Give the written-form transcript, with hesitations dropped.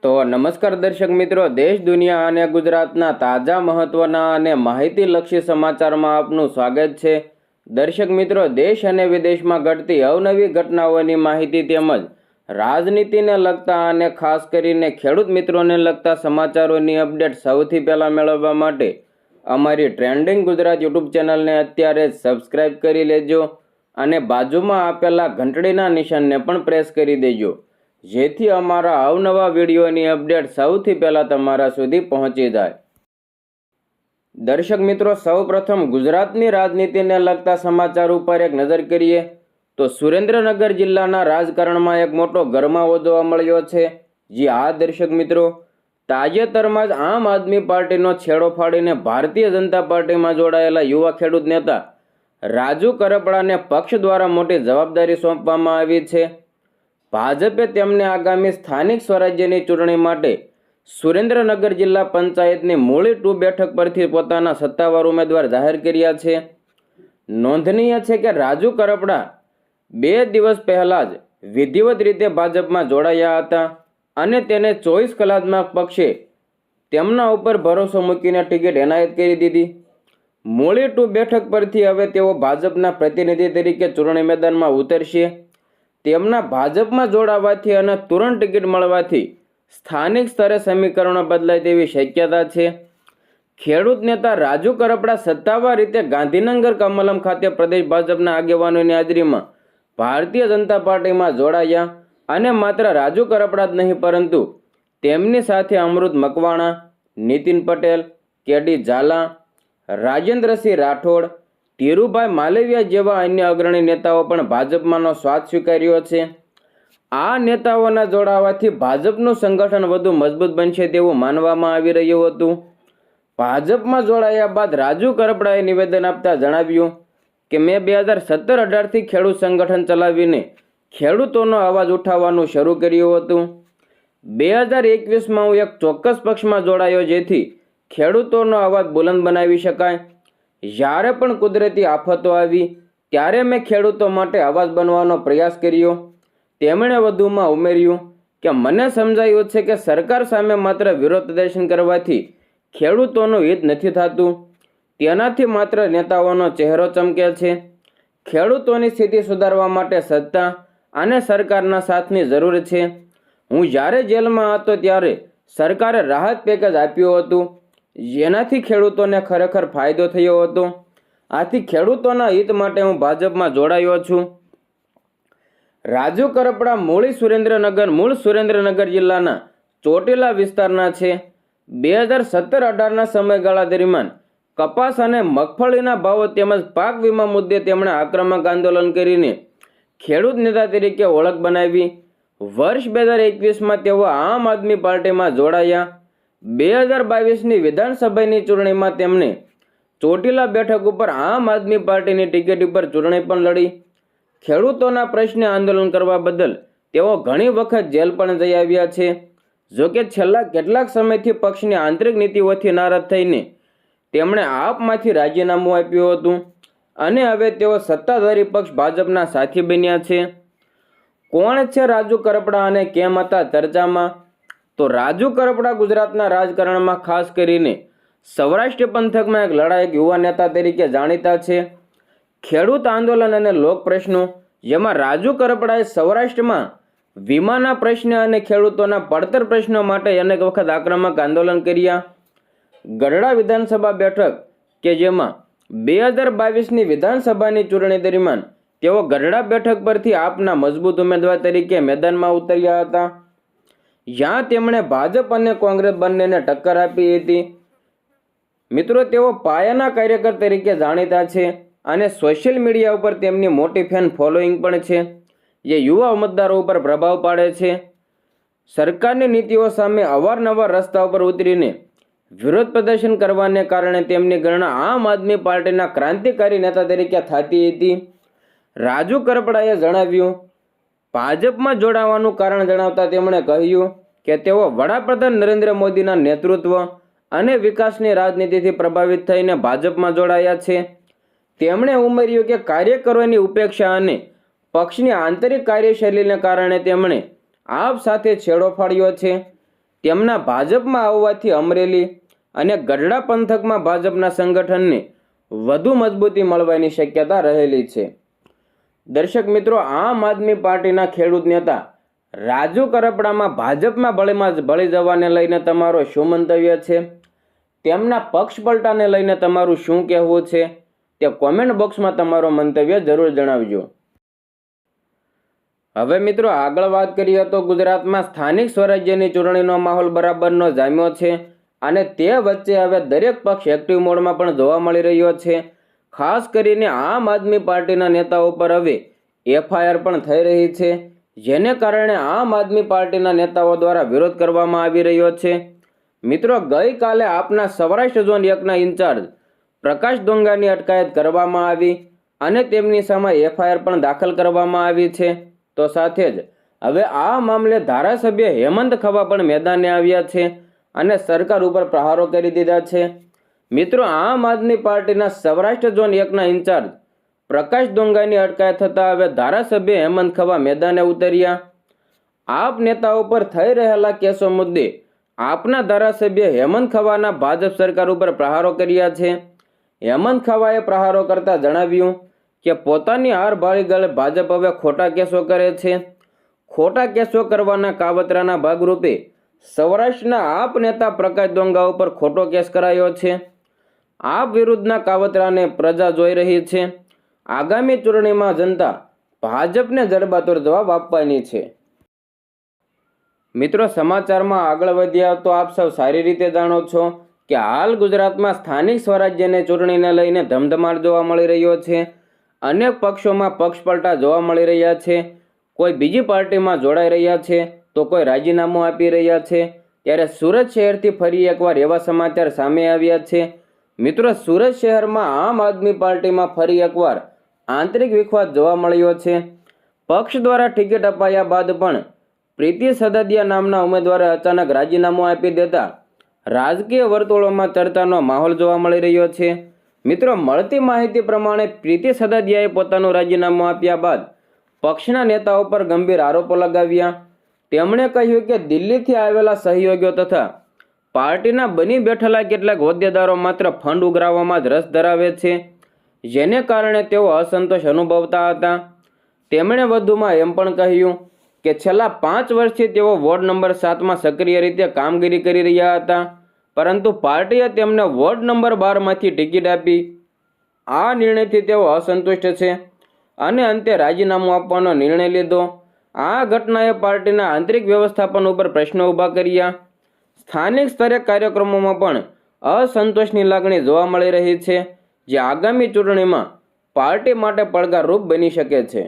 તો નમસ્કાર દર્શક મિત્રો, દેશ દુનિયા અને ગુજરાતના તાજા મહત્વના અને માહિતીલક્ષી સમાચારમાં આપનું સ્વાગત છે. દર્શક મિત્રો, દેશ અને વિદેશમાં ઘટતી અવનવી ઘટનાઓની માહિતી તેમજ રાજનીતિને લગતા અને ખાસ કરીને ખેડૂત મિત્રોને લગતા સમાચારોની અપડેટ સૌથી પહેલા મેળવવા માટે અમારી ટ્રેન્ડિંગ ગુજરાત યુટ્યુબ ચેનલને અત્યારે જ સબસ્ક્રાઇબ કરી લેજો અને બાજુમાં આપેલા ઘંટડીના નિશાનને પણ પ્રેસ કરી દેજો, જેથી અમારા અવનવા વિડીયોની અપડેટ સૌથી પહેલાં તમારા સુધી પહોંચી જાય. દર્શક મિત્રો, સૌપ્રથમ ગુજરાતની રાજનીતિને લગતા સમાચાર ઉપર એક નજર કરીએ તો સુરેન્દ્રનગર જિલ્લાના રાજકારણમાં એક મોટો ગરમાવો જોવા મળ્યો છે. જી હા દર્શક મિત્રો, તાજેતરમાં જ આમ આદમી પાર્ટીનો છેડો ફાડીને ભારતીય જનતા પાર્ટીમાં જોડાયેલા યુવા ખેડૂત નેતા રાજુ કરપડાને પક્ષ દ્વારા મોટી જવાબદારી સોંપવામાં આવી છે. ભાજપે તેમને આગામી સ્થાનિક સ્વરાજ્યની ચૂંટણી માટે સુરેન્દ્રનગર જિલ્લા પંચાયતની મૂળી 2 બેઠક પરથી પોતાના સત્તાવાર ઉમેદવાર જાહેર કર્યા છે. નોંધનીય છે કે રાજુ કરપડા 2 દિવસ પહેલા જ વિધિવત રીતે ભાજપમાં જોડાયા હતા અને તેને 24 કલાકમાં પક્ષે તેમના ઉપર ભરોસો મૂકીને ટિકિટ એનાયત કરી દીધી. મૂળી 2 બેઠક પરથી હવે તેઓ ભાજપના પ્રતિનિધિ તરીકે ચૂંટણી મેદાનમાં ઉતરશે. તેમના ભાજપમાં જોડાવાથી અને તુરંત ટિકિટ મળવાથી સ્થાનિક સ્તરે સમીકરણો બદલાય તેવી શક્યતા છે. ખેડૂત નેતા રાજુ કરપડા સત્તાવાર રીતે ગાંધીનગર કમલમ ખાતે પ્રદેશ ભાજપના આગેવાનોની હાજરીમાં ભારતીય જનતા પાર્ટીમાં જોડાયા અને માત્ર રાજુ કરપડા જ નહીં પરંતુ તેમની સાથે અમૃત મકવાણા, નીતિન પટેલ, કેડી ઝાલા, રાજેન્દ્રસિંહ રાઠોડ, ધીરુભાઈ માલવિયા જેવા અન્ય અગ્રણી નેતાઓ પણ ભાજપમાંનો સ્વાદ સ્વીકાર્યો છે. આ નેતાઓના જોડાવાથી ભાજપનું સંગઠન વધુ મજબૂત બનશે તેવું માનવામાં આવી રહ્યું હતું. ભાજપમાં જોડાયા બાદ રાજુ કરપડાએ નિવેદન આપતા જણાવ્યું કે મેં 2017-18થી ખેડૂત સંગઠન ચલાવીને ખેડૂતોનો અવાજ ઉઠાવવાનું શરૂ કર્યું હતું. 2021માં હું એક ચોક્કસ પક્ષમાં જોડાયો જેથી ખેડૂતોનો અવાજ બુલંદ બનાવી શકાય. જ્યારે પણ કુદરતી આફતો આવી ત્યારે મેં ખેડૂતો માટે અવાજ બનવાનો પ્રયાસ કર્યો. તેમણે વધુમાં ઉમેર્યું કે મને સમજાયું છે કે સરકાર સામે માત્ર વિરોધ પ્રદર્શન કરવાથી ખેડૂતોનું હિત નથી થતું, તેનાથી માત્ર નેતાઓનો ચહેરો ચમકે છે. ખેડૂતોની સ્થિતિ સુધારવા માટે સત્તા અને સરકારના સાથની જરૂર છે. હું જ્યારે જેલમાં હતો ત્યારે સરકારે રાહત પેકેજ આપ્યું હતું, જેનાથી ખેડૂતોને ખરેખર ફાયદો થયો હતો. આથી ખેડૂતોના હિત માટે હું ભાજપમાં જોડાયો છું. રાજુ કરપડા મૂળ સુરેન્દ્રનગર જિલ્લાના ચોટીલા વિસ્તારના છે. 2017-18ના સમયગાળા દરમિયાન કપાસ અને મગફળીના ભાવો તેમજ પાક વીમા મુદ્દે તેમણે આક્રમક આંદોલન કરીને ખેડૂત નેતા તરીકે ઓળખ બનાવી. વર્ષ 2021માં તેઓ આમ આદમી પાર્ટીમાં જોડાયા. 2022ની વિધાનસભાની ચૂંટણીમાં તેમણે ચોટીલા બેઠક ઉપર આમ આદમી પાર્ટીની ટિકિટ ઉપર ચૂંટણી પણ લડી. ખેડૂતોના પ્રશ્ને આંદોલન કરવા બદલ તેઓ ઘણી વખત જેલ પણ જઈ આવ્યા છે. જોકે છેલ્લા કેટલાક સમયથી પક્ષની આંતરિક નીતિઓથી નારાજ થઈને તેમણે આપમાંથી રાજીનામું આપ્યું હતું અને હવે તેઓ સત્તાધારી પક્ષ ભાજપના સાથી બન્યા છે. કોણ છે રાજુ કરપડા અને કેમ હતા ચર્ચામાં? તો રાજુ કરપડા ગુજરાતના રાજકારણમાં ખાસ કરીને સૌરાષ્ટ્ર પંથકમાં એક લડાયક યુવા નેતા તરીકે જાણીતા છે. ખેડૂત આંદોલન અને લોક પ્રશ્નો, જેમાં રાજુ કરપડાએ સૌરાષ્ટ્રમાં વીમાના પ્રશ્ન અને ખેડૂતોના પડતર પ્રશ્નો માટે અનેક વખત આક્રમક આંદોલન કર્યા. ગઢડા વિધાનસભા બેઠક કે જેમાં 2022ની વિધાનસભાની ચૂંટણી દરમિયાન તેઓ ગઢડા બેઠક પરથી આપના મજબૂત ઉમેદવાર તરીકે મેદાનમાં ઉતર્યા હતા, જ્યાં તેમણે ભાજપ અને કોંગ્રેસ બંનેને ટક્કર આપી હતી. મિત્રો, તેઓ પાયાના કાર્યકર તરીકે જાણીતા છે અને સોશિયલ મીડિયા ઉપર તેમની મોટી ફેન ફોલોઈંગ પણ છે, જે યુવા મતદારો ઉપર પ્રભાવ પાડે છે. સરકારની નીતિઓ સામે અવારનવાર રસ્તા ઉપર ઉતરીને વિરોધ પ્રદર્શન કરવાને કારણે તેમની ગણના આમ આદમી પાર્ટીના ક્રાંતિકારી નેતા તરીકે થતી હતી. રાજુ કરપડાએ જણાવ્યું, ભાજપમાં જોડાવાનું કારણ જણાવતા તેમણે કહ્યું કે તેઓ વડાપ્રધાન નરેન્દ્ર મોદીના નેતૃત્વ અને વિકાસની રાજનીતિથી પ્રભાવિત થઈને ભાજપમાં જોડાયા છે. તેમણે ઉમેર્યું કે કાર્યકરોની ઉપેક્ષા અને પક્ષની આંતરિક કાર્યશૈલીને કારણે તેમણે આપ સાથે છેડો ફાડ્યો છે. તેમના ભાજપમાં આવવાથી અમરેલી અને ગઢડા પંથકમાં ભાજપના સંગઠનને વધુ મજબૂતી મળવાની શક્યતા રહેલી છે. દર્શક મિત્રો, આમ આદમી પાર્ટીના ખેડૂત નેતા રાજુ કરપડામાં ભાજપમાં ભળી જવાને લઈને તમારો શું મંતવ્ય છે? તેમના પક્ષ પલટાને લઈને તમારું શું કહેવું છે તે કોમેન્ટ બોક્સમાં તમારો મંતવ્ય જરૂર જણાવજો. હવે મિત્રો આગળ વાત કરીએ તો ગુજરાતમાં સ્થાનિક સ્વરાજ્યની ચૂંટણીનો માહોલ બરાબરનો જામ્યો છે અને તે વચ્ચે હવે દરેક પક્ષ એક્ટિવ મોડમાં પણ જોવા મળી રહ્યો છે. ખાસ કરીને આમ આદમી પાર્ટીના નેતાઓ પર હવે એફઆઈઆર પણ થઈ રહી છે, જેને કારણે આમ આદમી પાર્ટીના નેતાઓ દ્વારા વિરોધ કરવામાં આવી રહ્યો છે. મિત્રો, ગઈકાલે આપના સૌરાષ્ટ્ર ઝોન 1ના ઇન્ચાર્જ પ્રકાશ ડોંગાની અટકાયત કરવામાં આવી અને તેમની સામે એફઆઈઆર પણ દાખલ કરવામાં આવી છે. તો સાથે જ હવે આ મામલે ધારાસભ્ય હેમંત ખવા પણ મેદાને આવ્યા છે અને સરકાર ઉપર પ્રહારો કરી દીધા છે. મિત્રો, આમ આદમી પાર્ટીના સૌરાષ્ટ્ર ઝોન 1ના ઇન્ચાર્જ પ્રકાશ ડોંગાની અટકાયત થતાં હવે ધારાસભ્ય હેમંત ખવા મેદાને ઉતર્યા. આપ નેતાઓ પર થઈ રહેલા કેસો મુદ્દે આપના ધારાસભ્ય હેમંત ખવાના ભાજપ સરકાર ઉપર પ્રહારો કર્યા છે. હેમંત ખવાએ પ્રહારો કરતા જણાવ્યું કે પોતાની હાર ભાળી ગળે ભાજપ હવે ખોટા કેસો કરે છે. ખોટા કેસો કરવાના કાવતરાના ભાગરૂપે સૌરાષ્ટ્રના આપ નેતા પ્રકાશ ડોંગા ઉપર ખોટો કેસ કરાયો છે. આપ વિરુદ્ધના કાવતરાને પ્રજા જોઈ રહી છે. આગામી ચૂંટણીમાં જનતા ભાજપને જડબાતોડ જવાબ આપવાની છે. મિત્રો, સમાચારમાં આગળ વધ્યા તો આપ સૌ સારી રીતે જાણો છો કે હાલ ગુજરાતમાં સ્થાનિક સ્વરાજ્યની ચૂંટણીને લઈને ધમધમાટ જોવા મળી રહ્યો છે. અનેક પક્ષોમાં પક્ષ પલટા જોવા મળી રહ્યા છે. કોઈ બીજી પાર્ટીમાં જોડાઈ રહ્યા છે તો કોઈ રાજીનામું આપી રહ્યા છે. ત્યારે સુરત શહેરથી ફરી એકવાર એવા સમાચાર સામે આવ્યા છે. મિત્રો, સુરત શહેરમાં આમ આદમી પાર્ટીમાં ફરી એકવાર આંતરિક વિખવાદ જોવા મળ્યો છે. પક્ષ દ્વારા ટિકિટ અપાયા બાદ પણ પ્રીતિ સદદિયા નામના ઉમેદવારે અચાનક રાજીનામું આપી દેતા રાજકીય વર્તુળોમાં ચર્ચાનો માહોલ જોવા મળી રહ્યો છે. મિત્રો, મળતી માહિતી પ્રમાણે પ્રીતિ સદદિયાએ પોતાનું રાજીનામું આપ્યા બાદ પક્ષના નેતાઓ પર ગંભીર આરોપો લગાવ્યા. તેમણે કહ્યું કે દિલ્હીથી આવેલા સહયોગીઓ તથા પાર્ટીના બની બેઠેલા કેટલાક હોદ્દેદારો માત્ર ફંડ ઉઘરાવવામાં જ રસ ધરાવે છે, જેને કારણે તેઓ અસંતોષ અનુભવતા હતા. તેમણે વધુમાં એમ પણ કહ્યું કે છેલ્લા 5 વર્ષથી તેઓ વોર્ડ નંબર 7માં સક્રિય રીતે કામગીરી કરી રહ્યા હતા, પરંતુ પાર્ટીએ તેમને વોર્ડ નંબર 12માંથી ટિકિટ આપી. આ નિર્ણયથી તેઓ અસંતુષ્ટ છે અને અંતે રાજીનામું આપવાનો નિર્ણય લીધો. આ ઘટનાએ પાર્ટીના આંતરિક વ્યવસ્થાપન ઉપર પ્રશ્નો ઊભા કર્યા. સ્થાનિક સ્તરે કાર્યક્રમોમાં પણ અસંતોષની લાગણી જોવા મળી રહી છે, જે આગામી ચૂંટણીમાં પાર્ટી માટે પડકારરૂપ બની શકે છે.